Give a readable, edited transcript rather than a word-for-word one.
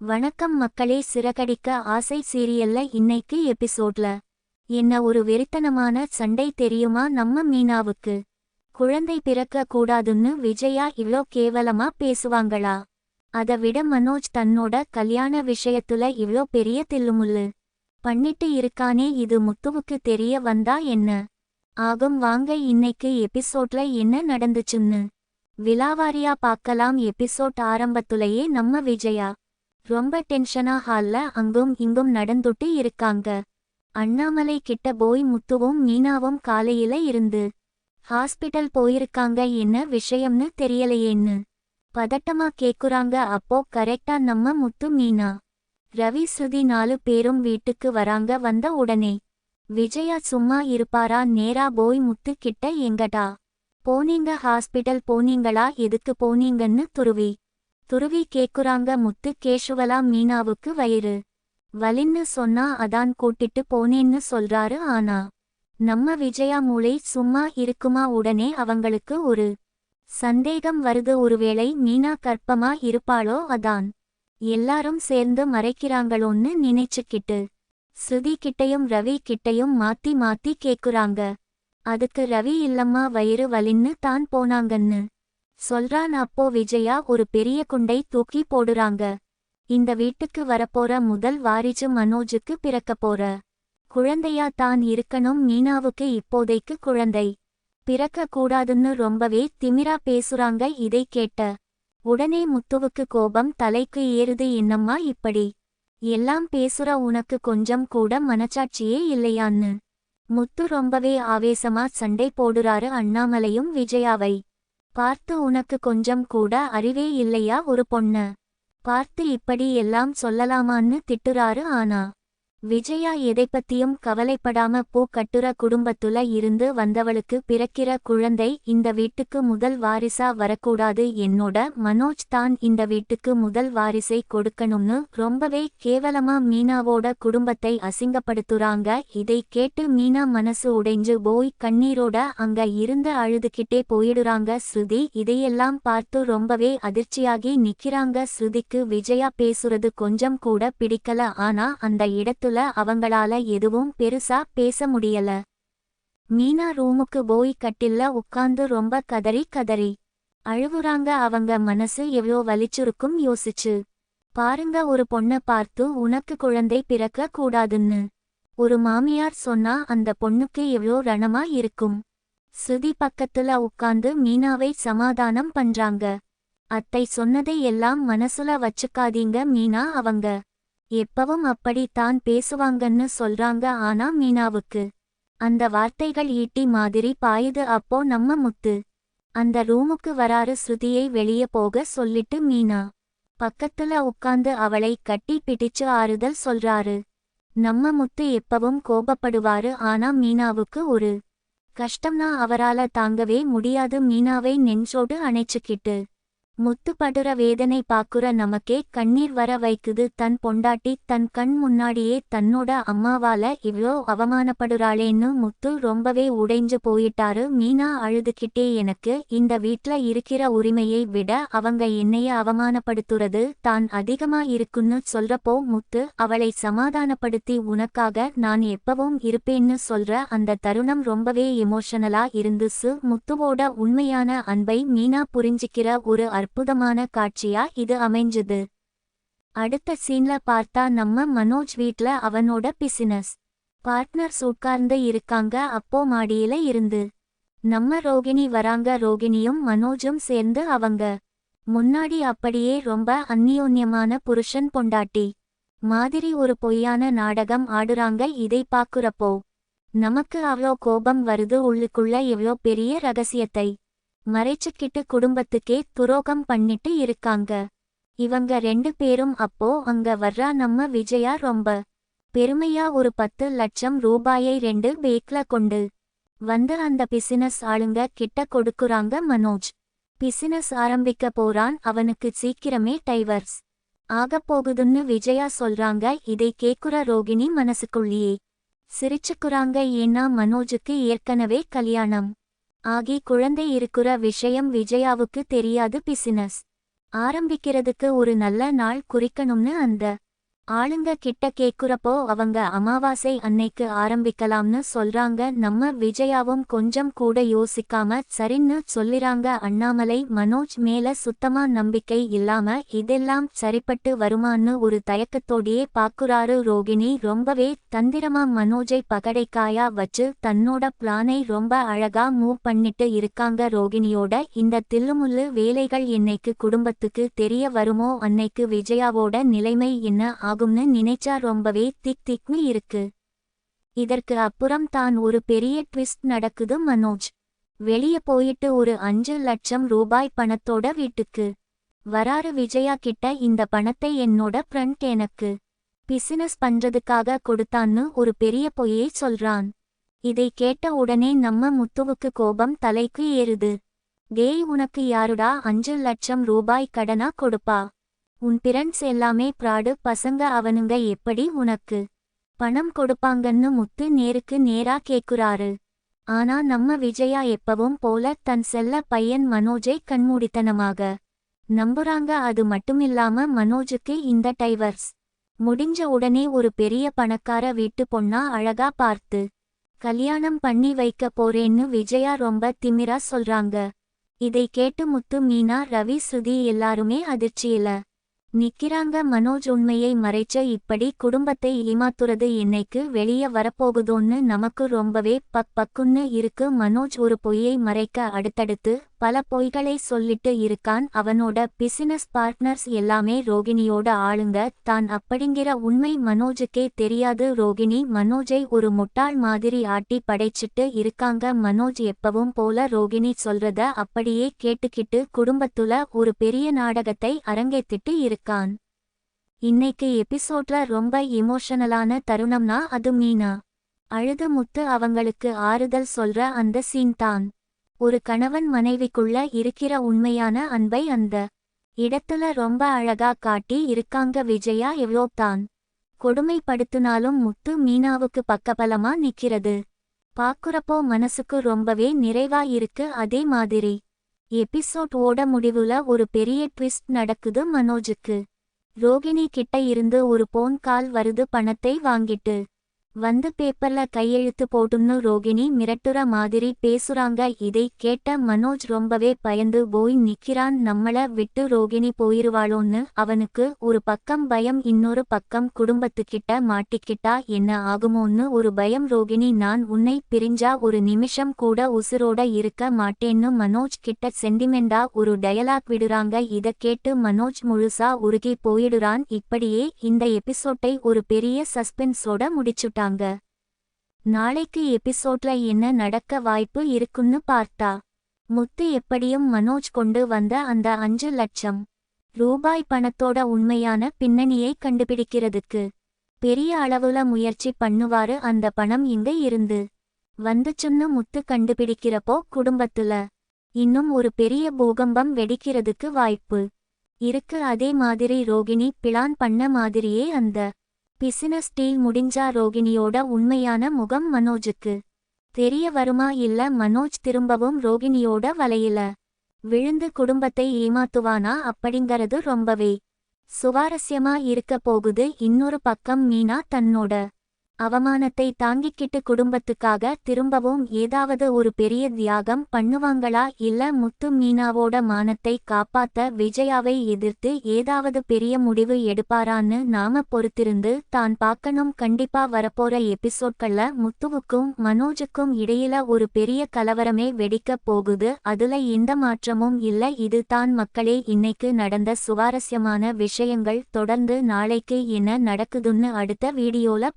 வணக்கம் மக்களே. சிறகடிக்க ஆசை சீரியல்ல இன்னைக்கு எபிசோட்ல என்ன ஒரு வெறித்தனமான சண்டை தெரியுமா நம்ம மீனாவுக்கு. குழந்தை பிறக்க கூடாதுன்னு விஜயா இவ்ளோ கேவலமா பேசுவாங்களா? அத விட மனோஜ் தன்னோட கல்யாண விஷயத்துல இவ்ளோ பெரிய தில்லுமுல்லு பண்ணிட்டு இருக்கானே, இது முத்துவுக்கு தெரிய வந்தா என்ன ஆகும்? வாங்க இன்னைக்கு எபிசோட்ல என்ன நடந்துச்சுன்னு விலாவாரியா பார்க்கலாம். எபிசோட் ஆரம்பத்துலயே நம்ம விஜயா ரொம்ப டென்ஷனா ஹால்ல அங்கும் இங்கும் நடந்துட்டு இருக்காங்க. அண்ணாமலை கிட்ட போய் முத்துவும் மீனாவும் காலையில இருந்து ஹாஸ்பிட்டல் போயிருக்காங்க, என்ன விஷயம்னு தெரியலையேன்னு பதட்டமா கேக்குறாங்க. அப்போ கரெக்டா நம்ம முத்து, மீனா, ரவி, ஸ்ருதி 4 பேரும் வீட்டுக்கு வராங்க. வந்த உடனே விஜயா சும்மா இருப்பாரா? நேரா போய் முத்து கிட்ட எங்கடா போனீங்க? ஹாஸ்பிட்டல் போனீங்களா? எதுக்கு போனீங்கன்னு துருவி கேக்குறாங்க. முத்து கேஷுவலா மீனாவுக்கு வயிறு வலின்னு சொன்னா அதான் கூட்டிட்டு போனேன்னு சொல்றாரு. ஆனா நம்ம விஜயா மூளை சும்மா இருக்குமா? உடனே அவங்களுக்கு ஒரு சந்தேகம் வருது. ஒருவேளை மீனா கர்ப்பமா இருப்பாளோ, அதான் எல்லாரும் சேர்ந்து மறைக்கிறாங்களோன்னு நினைச்சுக்கிட்டு ஸ்ருதி கிட்டையும் ரவி கிட்டையும் மாத்தி மாத்தி கேக்குறாங்க. அதுக்கு ரவி இல்லம்மா, வயிறு வலின்னு தான் போனாங்கன்னு சொல்றான். அப்போ விஜயா ஒரு பெரிய குண்டை தூக்கி போடுறாங்க. இந்த வீட்டுக்கு வரப்போற முதல் வாரிசு மனோஜுக்கு பிறக்கப்போற குழந்தையா தான் இருக்கணும். மீனாவுக்கு இப்போதைக்கு குழந்தை பிறக்க கூடாதுன்னு ரொம்பவே திமிரா பேசுறாங்க. இதை கேட்ட உடனே முத்துவுக்கு கோபம் தலைக்கு ஏறுது. என்னம்மா இப்படி எல்லாம் பேசுற? உனக்கு கொஞ்சம் கூட மனச்சாட்சியே இல்லையான்னு முத்து ரொம்பவே ஆவேசமா சண்டை போடுறாரு. அண்ணாமலையும் விஜயாவை பார்த்து உனக்கு கொஞ்சம் கூட அறிவே இல்லையா? ஒரு பொண்ண பார்த்து இப்படி எல்லாம் சொல்லலாமான்னு திட்டுறாரு. ஆனா விஜயா எதைப்பத்தியும் கவலைப்படாம, பூ கட்டுற குடும்பத்துல இருந்து வந்தவளுக்கு பிறக்கிற குழந்தை இந்த வீட்டுக்கு முதல் வாரிசா வரக்கூடாது. என்னோட மனோஜ் தான் இந்த வீட்டுக்கு முதல் வாரிசை கொடுக்கணும்னு ரொம்பவே கேவலமா மீனாவோட குடும்பத்தை அசிங்கப்படுத்துறாங்க. இதை கேட்டு மீனா மனசு உடைஞ்சு போய் கண்ணீரோட அங்க இருந்து அழுதுகிட்டே போயிடுறாங்க. ஸ்ருதி இதையெல்லாம் பார்த்து ரொம்பவே அதிர்ச்சியாகி நிக்கிறாங்க. ஸ்ருதிக்கு விஜயா பேசுறது கொஞ்சம் கூட பிடிக்கல. ஆனா அந்த இடத்துல அவங்களால எதுவும் பெருசா பேச முடியல. மீனா ரூமுக்கு போய் கட்டில்ல உட்கார்ந்து ரொம்ப கதறி அழுவுறாங்க. அவங்க மனசு எவ்வளோ வலிச்சிருக்கும் யோசிச்சு பாருங்க. ஒரு பொண்ண பார்த்து உனக்கு குழந்தை பிறக்க கூடாதுன்னு ஒரு மாமியார் சொன்னா அந்த பொண்ணுக்கு எவ்வளோ ரணமா இருக்கும். ஸ்ருதி பக்கத்துல உட்கார்ந்து மீனாவை சமாதானம் பண்றாங்க. அத்தை சொன்னதை எல்லாம் மனசுல வச்சுக்காதீங்க மீனா, அவங்க எப்பவும் அப்படி தான் பேசுவாங்கன்னு சொல்றாங்க. ஆனா மீனாவுக்கு அந்த வார்த்தைகள் ஈட்டி மாதிரி பாயுது. அப்போ நம்ம முத்து அந்த ரூமுக்கு வராரு. ஸ்ருதியை வெளியே போக சொல்லிட்டு மீனா பக்கத்துல உட்கார்ந்து அவளை கட்டி பிடிச்சு ஆறுதல் சொல்றாரு. நம்ம முத்து எப்பவும் கோபப்படுவாரு. ஆனா மீனாவுக்கு ஒரு கஷ்டம்னா அவரால தாங்கவே முடியாது. மீனாவை நெஞ்சோடு அணைச்சுக்கிட்டு முத்து படுற வேதனை பாக்குற நமக்கே கண்ணீர் வர வைக்குது. தன் பொண்டாட்டி தன் கண் முன்னாடியே தன்னோட அம்மாவால இவ்ளோ அவமானப்படுறாளேன்னு முத்து ரொம்பவே உடைஞ்சு போயிட்டாரு. மீனா அழுதுகிட்டே, எனக்கு இந்த வீட்ல இருக்கிற உரிமையை விட அவங்க என்னைய அவமானப்படுத்துறது தான் அதிகமா இருக்குன்னு சொல்றப்போ முத்து அவளை சமாதானப்படுத்தி உனக்காக நான் எப்பவும் இருப்பேன்னு சொல்ற அந்த தருணம் ரொம்பவே எமோஷனலா இருந்துச்சு. முத்துவோட உண்மையான அன்பை மீனா புரிஞ்சிக்கிற ஒரு அற்புதமான காட்சியா இது அமைஞ்சுது. அடுத்த சீன்ல பார்த்தா நம்ம மனோஜ் வீட்ல அவனோட பிசினஸ் பார்ட்னர்ஸ் உட்கார்ந்து இருக்காங்க. அப்போ மாடியில இருந்து நம்ம ரோகிணி வராங்க. ரோகிணியும் மனோஜும் சேர்ந்து அவங்க முன்னாடி அப்படியே ரொம்ப அந்நியோன்யமான புருஷன் பொண்டாட்டி மாதிரி ஒரு பொய்யான நாடகம் ஆடுறாங்க. இதை பாக்குறப்போ நமக்கு அவ்ளோ கோபம் வருது. உள்ளுக்குள்ள எவ்வளோ பெரிய ரகசியத்தை மறைச்சுக்கிட்டு குடும்பத்துக்கே துரோகம் பண்ணிட்டு இருக்காங்க இவங்க 2 பேரும். அப்போ அங்க வர்றா நம்ம விஜயா ரொம்ப பெருமையா ஒரு 10 லட்சம் ரூபாயை 2 பேக்ல கொண்டு வந்து அந்த பிசினஸ் ஆளுங்க கிட்ட கொடுக்குறாங்க. மனோஜ் பிசினஸ் ஆரம்பிக்க போறான். அவனுக்கு சீக்கிரமே டைவர்ஸ் ஆகப்போகுதுன்னு விஜயா சொல்றாங்க. இதை கேக்குற ரோகிணி மனசுக்குள்ளேயே சிரிச்சுக்குறாங்க. ஏன்னா மனோஜுக்கு ஏற்கனவே கல்யாணம் ஆகி குழந்தை இருக்குற விஷயம் விஜயாவுக்கு தெரியாது. பிசினஸ் ஆரம்பிக்கிறதுக்கு ஒரு நல்ல நாள் குறிக்கணும்னு அந்த ஆளுங்க கிட்ட கேக்குறப்போ அவங்க அமாவாசை அன்னைக்கு ஆரம்பிக்கலாம்னு சொல்றாங்க. நம்ம விஜயாவும் கொஞ்சம் கூட யோசிக்காம சரின்னு சொல்லிறாங்க. அண்ணாமலை மனோஜ் மேல சுத்தமா நம்பிக்கை இல்லாம இதெல்லாம் சரிப்பட்டு வருமான்னு ஒரு தயக்கத்தோடையே பாக்குறாரு. ரோகிணி ரொம்பவே தந்திரமா மனோஜை பகடைக்காயா வச்சு தன்னோட பிளானை ரொம்ப அழகா மூவ் பண்ணிட்டு இருக்காங்க. ரோகிணியோட இந்த தில்லுமுல்லு வேலைகள் என்னைக்கு குடும்பத்துக்கு தெரிய வருமோ அன்னைக்கு விஜயாவோட நிலைமை என்ன ஆகும்னு நினைச்சா ரொம்பவே திக்னு இருக்கு. இதற்கு அப்புறம் தான் ஒரு பெரிய ட்விஸ்ட் நடக்குது. மனோஜ் வெளிய போயிட்டு ஒரு 5 லட்சம் ரூபாய் பணத்தோட வீட்டுக்கு வராரு. விஜயா கிட்ட இந்த பணத்தை என்னோட ஃப்ரெண்ட் எனக்கு பிசினஸ் பண்றதுக்காக கொடுத்தான்னு ஒரு பெரிய பொய்யை சொல்றான். இதை கேட்ட உடனே நம்ம முத்துவுக்கு கோபம் தலைக்கு ஏறுது. டேய், உனக்கு யாருடா 5 லட்சம் ரூபாய் கடனா கொடுப்பா? உன் பிரெண்ட்ஸ் எல்லாமே பிராடு பசங்க, அவனுங்க எப்படி உனக்கு பணம் கொடுப்பாங்கன்னு முத்து நேருக்கு நேரா கேக்குறாரு. ஆனா நம்ம விஜயா எப்பவும் போல தன் செல்ல பையன் மனோஜை கண்மூடித்தனமாக நம்புறாங்க. அது மட்டுமில்லாம மனோஜுக்கு இந்த டைவர்ஸ் முடிஞ்ச உடனே ஒரு பெரிய பணக்கார வீட்டு பொண்ணா அழகா பார்த்து கல்யாணம் பண்ணி வைக்க போறேன்னு விஜயா ரொம்ப திமிரா சொல்றாங்க. இதை கேட்டு முத்து, மீனா, ரவி, ஸ்ருதி எல்லாருமே அதிர்ச்சியில நிக்கிறாங்க. மனோஜ் உண்மையை மறைச்ச இப்படி குடும்பத்தை ஏமாத்துறது என்னைக்கு வெளிய வரப்போகுதோன்னு நமக்கு ரொம்பவே பக்குன்னு இருக்கு. மனோஜ் ஒரு பொய்யை மறைக்க அடுத்தடுத்து பல பொய்களை சொல்லிட்டு இருக்கான். அவனோட பிசினஸ் பார்ட்னர்ஸ் எல்லாமே ரோகிணியோட ஆளுங்க தான் அப்படிங்கிற உண்மை மனோஜுக்கே தெரியாது. ரோகிணி மனோஜை ஒரு முட்டாள் மாதிரி ஆட்டி படைச்சிட்டு இருக்காங்க. மனோஜ் எப்பவும் போல ரோகிணி சொல்றத அப்படியே கேட்டுக்கிட்டு குடும்பத்துல ஒரு பெரிய நாடகத்தை அரங்கேத்திட்டு இருக்கான். இன்னைக்கு எபிசோட்ல ரொம்ப எமோஷனலான தருணம்னா அது மீனா அழுது முத்து அவங்களுக்கு ஆறுதல் சொல்ற அந்த சீன் தான். ஒரு கணவன் மனைவிக்குள்ள இருக்கிற உண்மையான அன்பை அந்த இடத்துல ரொம்ப அழகா காட்டி இருக்காங்க. விஜயா எவ்வளோ தான் கொடுமைப்படுத்தினாலும் முத்து மீனாவுக்கு பக்கபலமா நிக்கிறது பாக்குறப்போ மனசுக்கு ரொம்பவே நிறைவா இருக்கு. அதே மாதிரி எபிசோட் ஓட முடிவுல ஒரு பெரிய ட்விஸ்ட் நடக்குது. மனோஜுக்கு ரோகிணி கிட்ட இருந்து ஒரு போன் கால் வருது. பணத்தை வாங்கிட்டு வந்து பேப்பர்ல கையெழுத்து போட்டுன்னு ரோகிணி மிரட்டுற மாதிரி பேசுறாங்க. இதை கேட்ட மனோஜ் ரொம்பவே பயந்து போய் நிக்கிறான். நம்மள விட்டு ரோகிணி போயிருவாளோன்னு அவனுக்கு ஒரு பக்கம் பயம், இன்னொரு பக்கம் குடும்பத்துக்கிட்ட மாட்டிக்கிட்டா என்ன ஆகுமோன்னு ஒரு பயம். ரோகிணி, நான் உன்னை பிரிஞ்சா ஒரு நிமிஷம் கூட உசுரோட இருக்க மாட்டேன்னு மனோஜ் கிட்ட சென்டிமெண்டா ஒரு டயலாக் விடுறாங்க. இத கேட்டு மனோஜ் முழுசா உருகி போயிடுறான். இப்படியே இந்த எபிசோட்டை ஒரு பெரிய சஸ்பென்ஸோட முடிச்சுட்டாங்க. நாளைக்கு எபிசோட்ல என்ன நடக்க வாய்ப்பு இருக்குன்னு பார்த்தா, முத்து எப்படியும் மனோஜ் கொண்டு வந்த அந்த 5 லட்சம் ரூபாய் பணத்தோட உண்மையான பின்னணியை கண்டுபிடிக்கிறதுக்கு பெரிய அளவுல முயற்சி பண்ணுவாரு. அந்த பணம் இங்க இருந்து வந்துச்சுன்னு முத்து கண்டுபிடிக்கிறப்போ குடும்பத்துல இன்னும் ஒரு பெரிய பூகம்பம் வெடிக்கிறதுக்கு வாய்ப்பு இருக்கு. அதே மாதிரி ரோகிணி பிளான் பண்ண மாதிரியே அந்த பிசினஸ் டீல் முடிஞ்சா ரோகிணியோட உண்மையான முகம் மனோஜுக்கு தெரிய வருமா, இல்ல மனோஜ் திரும்பவும் ரோகிணியோட வலையில விழுந்து குடும்பத்தை ஏமாத்துவானா அப்படிங்கறது ரொம்பவே சுவாரஸ்யமா இருக்க போகுது. இன்னொரு பக்கம் மீனா தன்னோட அவமானத்தை தாங்கிக்கிட்டு குடும்பத்துக்காக திரும்பவும் ஏதாவது ஒரு பெரிய தியாகம் பண்ணுவாங்களா, இல்ல முத்து மீனாவோட மானத்தை காப்பாத்த விஜயாவை எதிர்த்து ஏதாவது பெரிய முடிவு எடுப்பாரான்னு நாம பொறுத்திருந்து தான் பார்க்கணும். கண்டிப்பா வரப்போற எபிசோட்கள்ல முத்துவுக்கும் மனோஜுக்கும் இடையில ஒரு பெரிய கலவரமே வெடிக்க போகுது. அதுல எந்த மாற்றமும் இல்ல. இது தான் மக்களே இன்னைக்கு நடந்த சுவாரஸ்யமான விஷயங்கள். தொடர்ந்து நாளைக்கு என்ன நடக்குதுன்னு அடுத்த வீடியோல